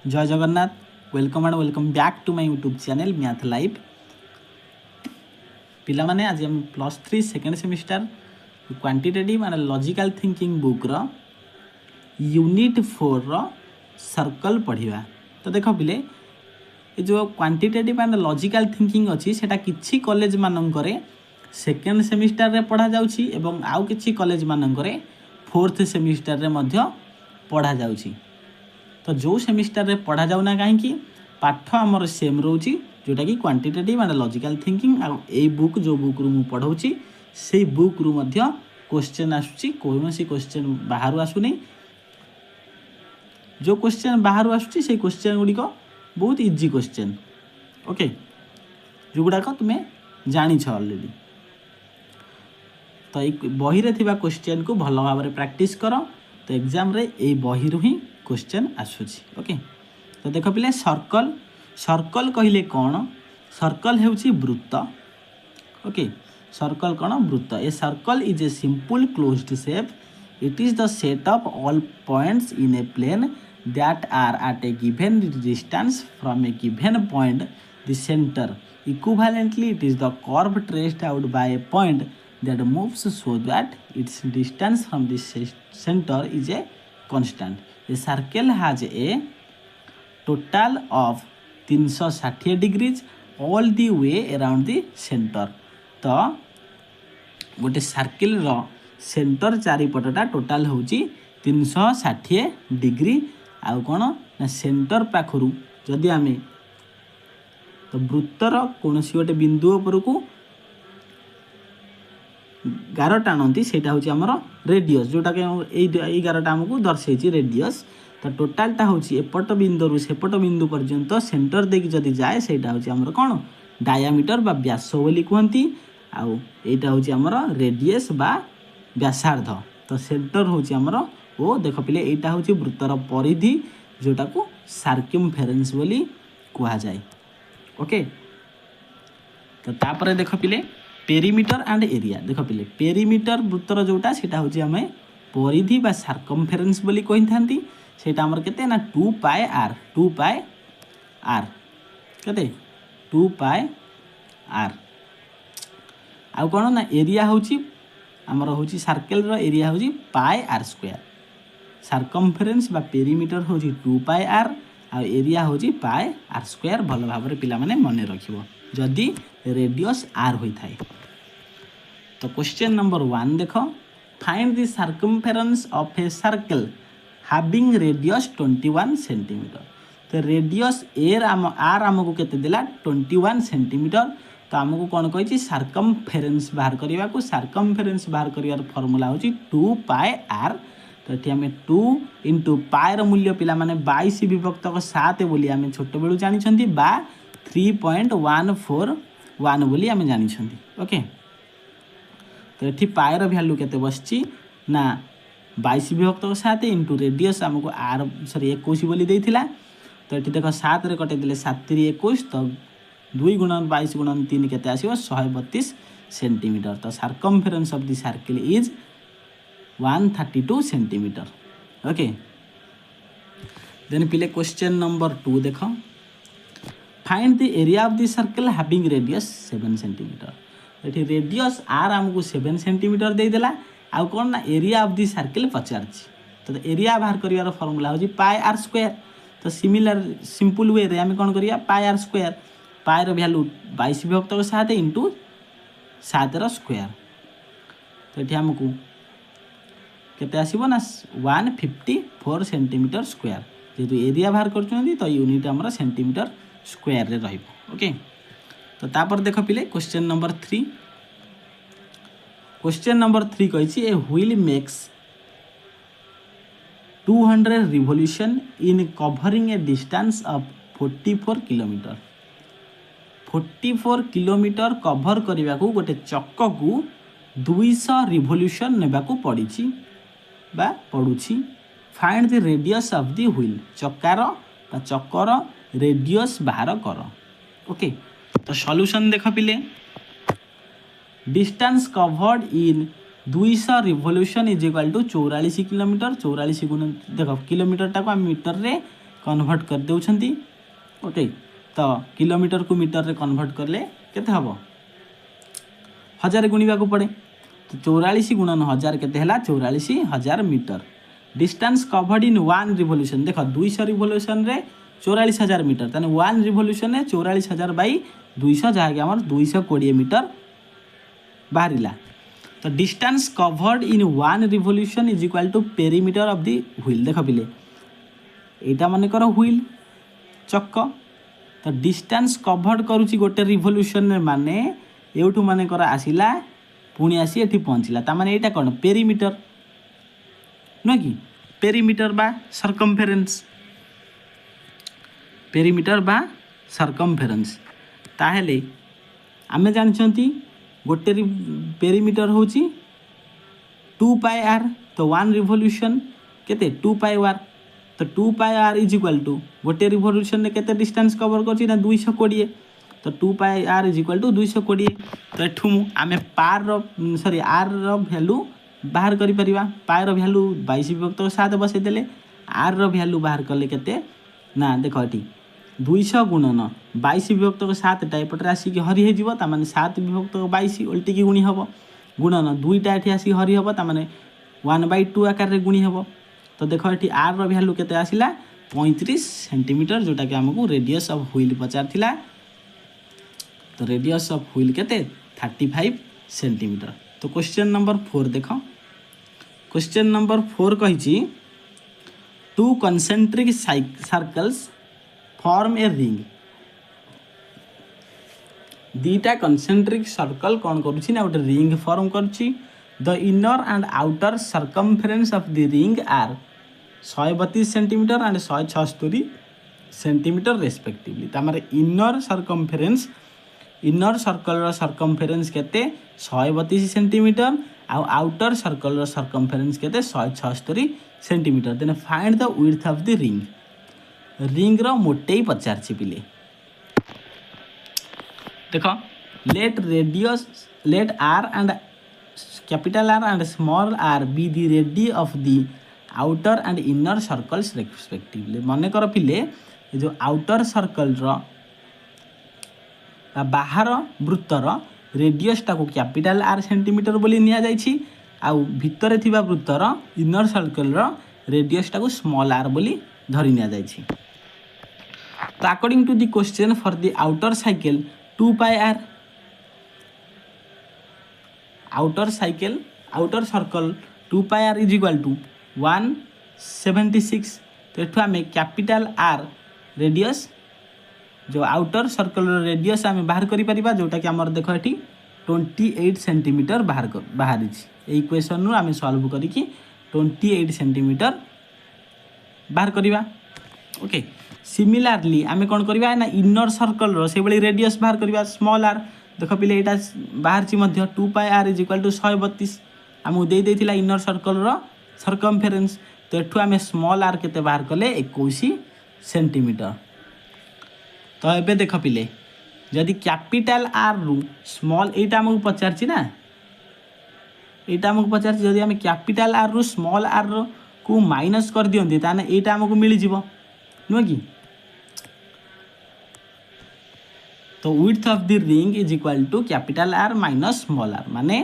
जय Jagannath. Welcome and welcome back to my YouTube channel math live. पिला माने आज हम +3 second semester quantitative and logical thinking book रो Unit-4 रो सर्कल पढ़िबा। तो देख पिले जो क्वांटिटेटिव एंड लॉजिकल थिंकिंग अच्छी सेटा किछि कॉलेज मानकरे सेकेंड सेमिस्टर रे पढ़ा जाउछि एवं आउ किछि कॉलेज मानकरे फोर्थ सेमिस्टर रे मध्य पढ़ा जाउछि। तो जो सेमिस्टर रे पढ़ा जाउना कहीं पाठ आमर सेम रोची जोटा कि quantitative and logical thinking a book जो बुक रु पढ़ाऊँगी से बुक रु मध्य क्वेश्चन आसुची। कौन सी क्वेश्चन बाहर आसुनी, जो क्वेश्चन बाहर आसुची से क्वेश्चन गुड़िक बहुत इजी क्वेश्चन। ओके, जो गुड़ाक तुम्हें जानी ऑलरेडी। तो ये बही रे थिबा क्वेश्चन को भल भाव में प्रैक्टिस कर। तो एग्जाम रे ए बही रु ही क्वेश्चन आसुची। ओके, तो देख पिले सर्कल सर्कल कहले कौन? सर्कल हेउची वृत्त। ओके, सर्कल कौन? वृत्त। A circle is a simple closed shape. It is the set of all points in a plane that are at a given distance from a given point the centre. Equivalently it is the curve traced out by a point that moves so that its distance from the center is a constant. A circle has a total of 360 degrees all the way around the center. तो गोटे circle रो centre चारिपटा total होची 360 degree. आउ कौन ना centre पाखरु जदि आमे तो वृत्तर कौन सी गोटे बिंदु उपरकू गार टाणती से आमर रेडियस जोटा कि गारटा आमको दर्शे रेडियस। तो टोटालटा हूँ एपट बिंदु सेपट बिंदु पर्यंत सेंटर देकी जदि जाए से आमर कौन डायामीटर बा व्यास बोली कहती। आउ एटा हूँ आमर रेडियस बा व्यासार्ध। तो सेंटर हूँ आमर ओ देख पिले एटा हूँ वृत्तर परिधि जोटा को सार्कमफेरेंस बोली कह जाए। ओके, तो तापर देख पिले पेरीमीटर एंड एरिया। देख पिले पेरीमीटर वृत्तर जोटा सेटा हूँ आम परिधि बा सार्कमफेरेंस बोली कही था। सेटा आमर केते ना 2 पाए आर 2 पाए आर केते 2 पाए आर। आउ कौन ना एरिया हूँ आमर हूँ सर्कल रो एरिया हूँ पाए आर स्क्वायर। सार्कमफेरेंस बा पेरीमीटर हूँ 2 पाए आर आ एरिया हूँ पाए आर स्क्वायर। भल भाव में पिला माने मन रखिबो जदि रेडियस आर होता है। तो क्वेश्चन नंबर 1 देख, find the circumference of a circle having radius 21 centimetre. तो रेडियस आर आमको केते देला 21 सेंटीमीटर। तो आमको कौन कही सर्कमफेरेंस बाहर करने को। सर्कमफेरेंस बाहर कर फर्मूला हूँ 2 पाए आर। तो ये आम 2 इंटू पाए मूल्य पिला माने 22 विभक्त 7 बोली आम छोट बेलू जानी बा 3.141 बोली आम जानी। ओके, तो ये पाएर भैल्यू केते बसची ना 22 विभक्त 7 इंटू रेडियस आमको आर 21 बोली देइथिला। तो ये देख 7 रे कटे देले 7 3 21। तो 2 गुणन 22 गुणन 3 केते आसीबो 132 सेंटीमीटर। तो circumference of the circle is 132 centimetre. Okay, then पिले क्वेश्चन नंबर 2 देख, find the area of the circle having radius 7 centimetre. ये रेडियस आर आमको 7 सेंटीमीटर देदेला। आउ कौन ना एरिया ऑफ द सर्कल पचार। तो एरिया बाहर कर फर्मूला हूँ पाए आर स्क्वायर। तो सिमिलर सिंपल वे रे आम कौन करिया पाए आर स्क्वायर। पाएर भैल्यू 22 विभक्त 7 इंटू 7 स्क्वायर। तो ये आमको केते आसीबो ना 154 सेंटीमीटर स्क्वायर। जेहेतु एरिया बाहर कर तो यूनिट आमर सेंटीमीटर स्क्वायर रे रहिबो। ओके, तो तापर देख पिले क्वेश्चन नंबर 3। क्वेश्चन नंबर 3 कही a wheel makes 200 revolution in covering A distance of 44 kilometre. 44 kilometre cover करने को गोटे चक्क को 200 रिवोल्यूशन नेबा को पड़ी बा पड़ुछि। Find the radius of the wheel. चक्कार बा चक्कर रेडियस बाहर कर। ओके, तो सॉल्यूशन देख पिले distance covered in 200 revolution is equal to 44 kilometre. 44 गुण देख किलोमीटर टाक मीटर रे कन्वर्ट कर देउछंती ओके। तो किलोमीटर को मीटर रे कन्वर्ट करले केते हबो 1000 गुणिबा को पड़े। तो 44 गुणन 1000 केते हला 44,000 metre. Distance covered in 1 revolution देख 200 रिवोल्यूशन रे 44,000 मीटर ताने 1 रिवोल्यूशन रे 44,000 बाई 200 जहाँ कि आमर 220 मीटर बाहरिला। तो distance covered in 1 revolution is equal to perimeter of the wheel. देख पिले एटा मन कर व्हील चक्क। तो डिस्टेंस कवर्ड करूची गोटे रिवोल्यूशन रे माने एउठू मन कर आसिला पुणी आसी एठी पहुँचला ता माने एटा कोन पेरीमीटर न कि पेरीमीटर बा सर्कमफेरेंस पेरीमीटर बा सर्कमफेरेंस। ताहेले आमे जानछंती गोटे पेरीमीटर होची 2 पाई आर। तो 1 रिवोल्यूशन केते 2 पाई आर। तो 2 pi r is equal to गोटे रिवोल्यूशन ने केते डिस्टेंस कवर करची ना 220। तो 2 pi r is equal to 220। तो एठू आमे पार रो सॉरी आर रो वैल्यू बाहर करि परिबा। पाई रो वैल्यू 22 विभक्त 7 बसे देले आर रो वैल्यू बाहर करले केते ना देखो एठी 200 गुणन 22 विभक्त 7 टा एपटे आसिक हरि हे जीवो ता माने 7 विभक्त 22 उल्टी की गुणी हबो गुणन 2 टा एठी आसी हरि हबो ता माने 1/2 आकार रे गुणी हबो। तो देखो एठी आर रो वैल्यू केते आसिला 35 सेंटीमीटर जोटा कि हमकु रेडियस ऑफ व्हील पचार थिला। तो रेडियस ऑफ व्हील केते 35 सेंटीमीटर। तो क्वेश्चन नंबर 4 देखो क्वेश्चन नंबर 4 कहिची 2 concentric circles form a ring. दीटा कंसेंट्रिक सर्कल कौन करुछि ना गोटे रिंग फॉर्म करुछि। The inner and outer circumference of the ring are 132 centimetre and 176 centimetre respectively. तामारे इनर सर्कमफेरेंस इनर सर्कल रो सर्कमफेरेंस केते 132 सेंटीमीटर आ आउटर सर्कल रो सर्कमफेरेंस केते 176 centimetre. Then find the width of the ring. Ring रो मोटेई पचारछि पिले देखो late R and capital R and small r be the radii of the outer and inner circles respectively. मन कर पिले जो आउटर सर्कल रो बाहर वृत्तर रेडियस टाको कैपिटल आर सेंटीमीटर बोली निया जाइछि आउ भितरे थिबा वृत्तर इनर सर्कल रो रेडियस टाको स्मॉल आर बोली धरि निया जाइछि। तो according to the question for the outer cycle 2 pi r outer circle 2 pi r is equal to 176। तो एठू आमे कैपिटल आर रेडियस जो आउटर सर्कल रेडियस आम बाहर करि परिबा जोटा कि हमर देखो एठी 28 सेंटीमीटर बाहर ए इक्वेशन नु आम सॉल्व करी कि 28 सेंटीमीटर बाहर करिबा ओके। सिमिलारली आम कौन करवा ना इनर सर्कल रो से बली रेडियस बाहर करवा स्मॉल आर देखो पिले एटा बाहर ची मध्य 2 pi r is equal to 132 आमु दे देथिला इनर सर्कल रो सर्कमफेरेंस। तो एठू आम स्मॉल आर केते बाहर कले 21 सेंटीमीटर। तो एबे देख पिले जदि कैपिटल आर रु स्मॉल एटा हमको पचारछि ना एटा हमको पचारछि जदि हम कैपिटल आर रु स्मॉल आर को माइनस कर दियंती ताने एटा हमको मिल जिवो नुह कि। तो width of the ring is equal to capital R minus small R माने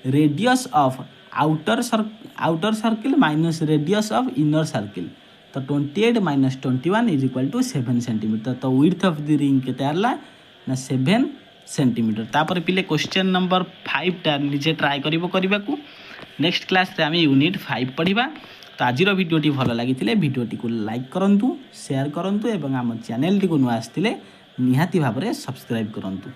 radius of outer circle minus radius of inner circle. तो 28 minus 21 is equal to 7 centimetre. तो विड्थ ऑफ द रिंग केते आरला ना 7 सेंटीमीटर। तापर पिले question number 5 टा निजे ट्राई करबा को नेक्स्ट क्लास रे आमे यूनिट 5 पढ़िबा। तो आज भिडियोटी भल लगी भिडियोटी को लाइक करंतु शेयर करंतु एवं आम चैनल टी को नुआ आसतिले निहाती भाबरे सब्सक्राइब करंतु।